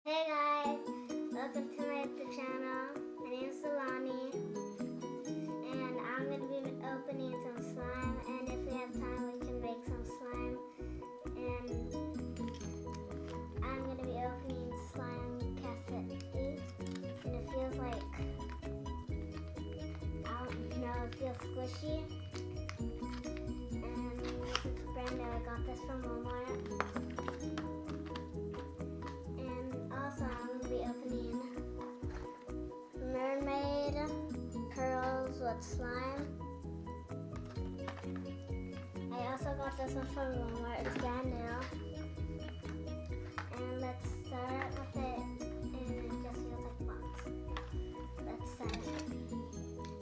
Hey guys, welcome to my YouTube channel. My name is Solani, and I'm going to be opening some slime, and if we have time we can make some slime. And I'm going to be opening slime cafe, and it feels like, I don't know, it feels squishy. And this is brand new, I got this from Walmart. I'm be opening mermaid pearls with slime. I also got this one from Walmart. It's brand new. And let's start with it. And it just feels like box. Let's start.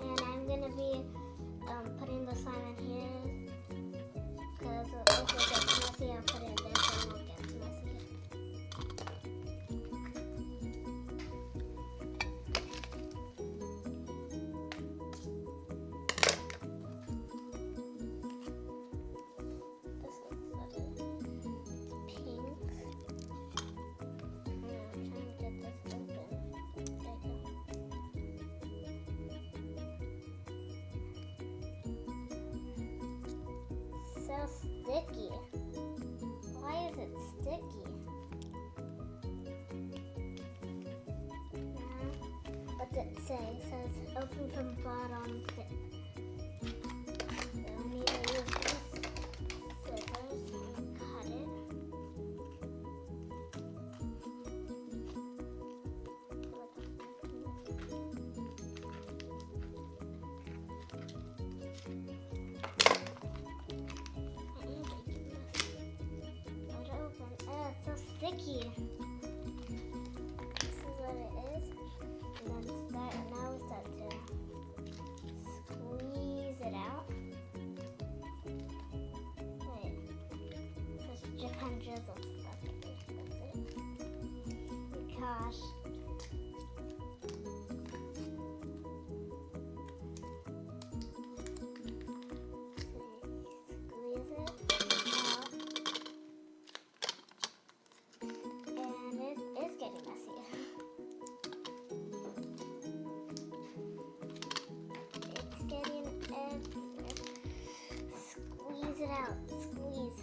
And I'm gonna be putting the slime in here because if it gets messy, I'll put it in there so it won't get messy. So sticky. Why is it sticky? What's it say? It says open from bottom. So I need to use these scissors and cut it. Sticky. This is what it is. And then now we start to squeeze it out. Wait. Such Japan drizzle stuff. That's it. Gosh. It out. Squeeze.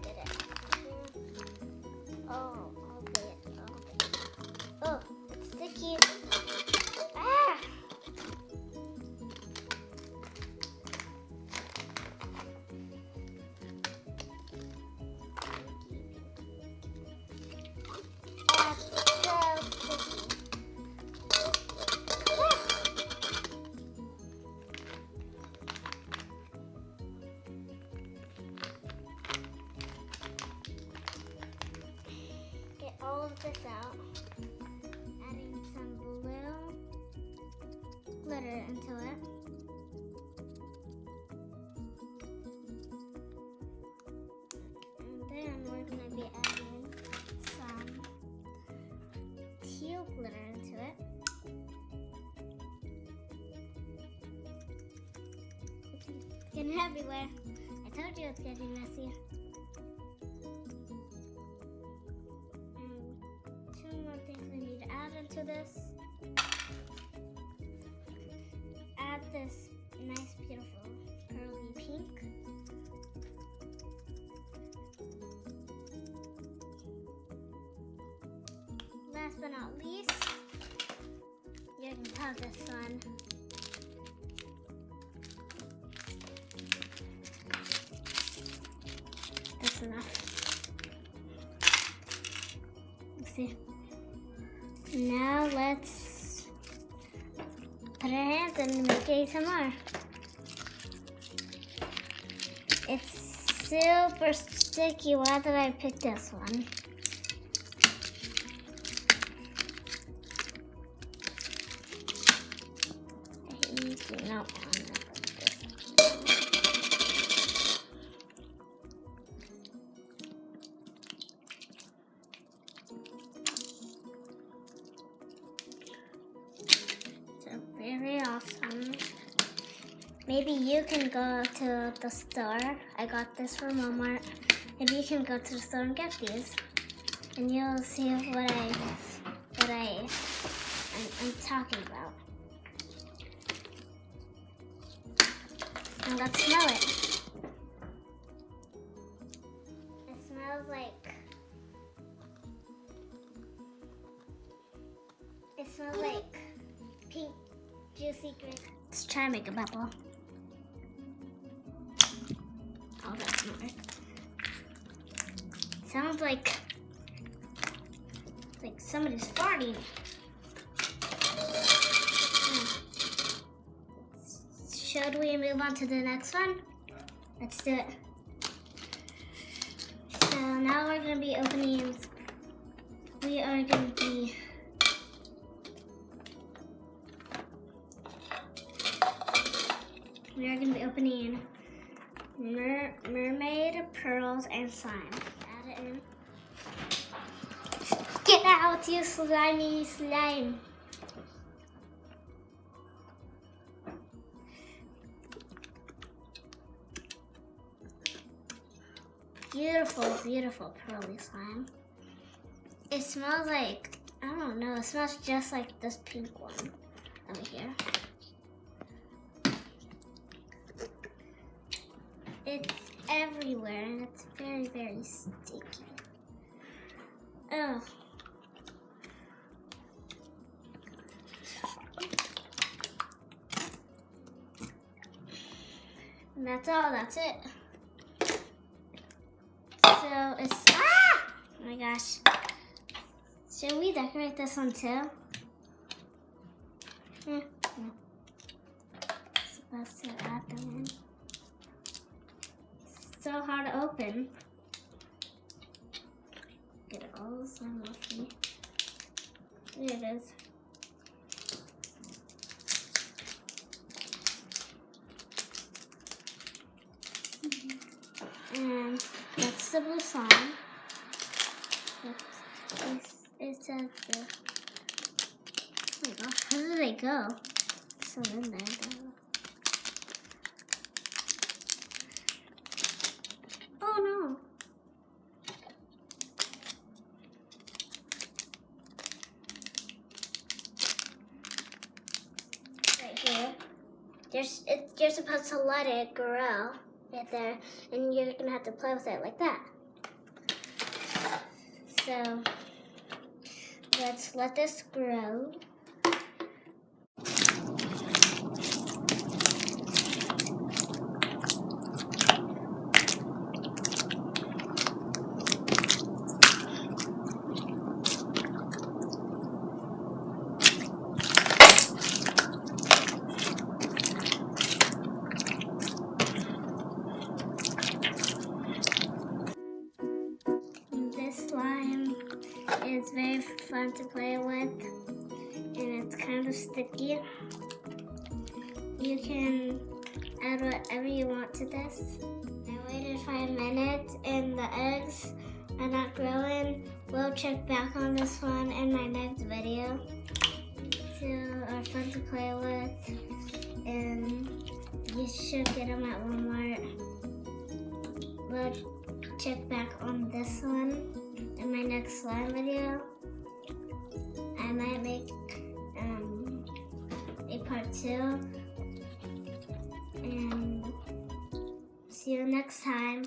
Did it. Oh, open it. Oh, it's sticky. Ah! Get all of this out, adding some blue glitter into it. And then we're going to be adding some teal glitter into it. It's getting everywhere. I told you it's getting messy. To this, add this nice beautiful pearly pink, last but not least, you can have this one. That's enough. Let's see. Now let's put our hands and make ASMR. It's super sticky. Why did I pick this one? No. maybe you can go to the store. I got this from Walmart. Maybe you can go to the store and get these, and you'll see what I'm talking about. And let's smell it. It smells like pink juicy grape. Let's try and make a bubble. Oh, that's not right. Sounds like somebody's farting. Should we move on to the next one? Let's do it. So now we're going to be opening. We are going to be opening mermaid pearls and slime. Add it in. Get out, you slimy slime. Beautiful, beautiful pearly slime. It smells like, I don't know, it smells just like this pink one over here. It's everywhere and it's very, very sticky. Oh. And that's all, that's it. So it's, oh my gosh. Should we decorate this one too? No. Supposed to add them in. So hard to open. Get all the slime off me. There it is. And that's the blue slime. It says the. Oh my gosh, how did they go? So in there. Oh no. Right here. You're supposed to let it grow right there, and you're gonna have to play with it like that. So let's let this grow. It's very fun to play with, and it's kind of sticky. You can add whatever you want to this. I waited 5 minutes and the eggs are not growing. We'll check back on this one in my next video. Two are fun to play with, and you should get them at Walmart. We'll check back on this one in my next slime video. I might make a part 2. And see you next time.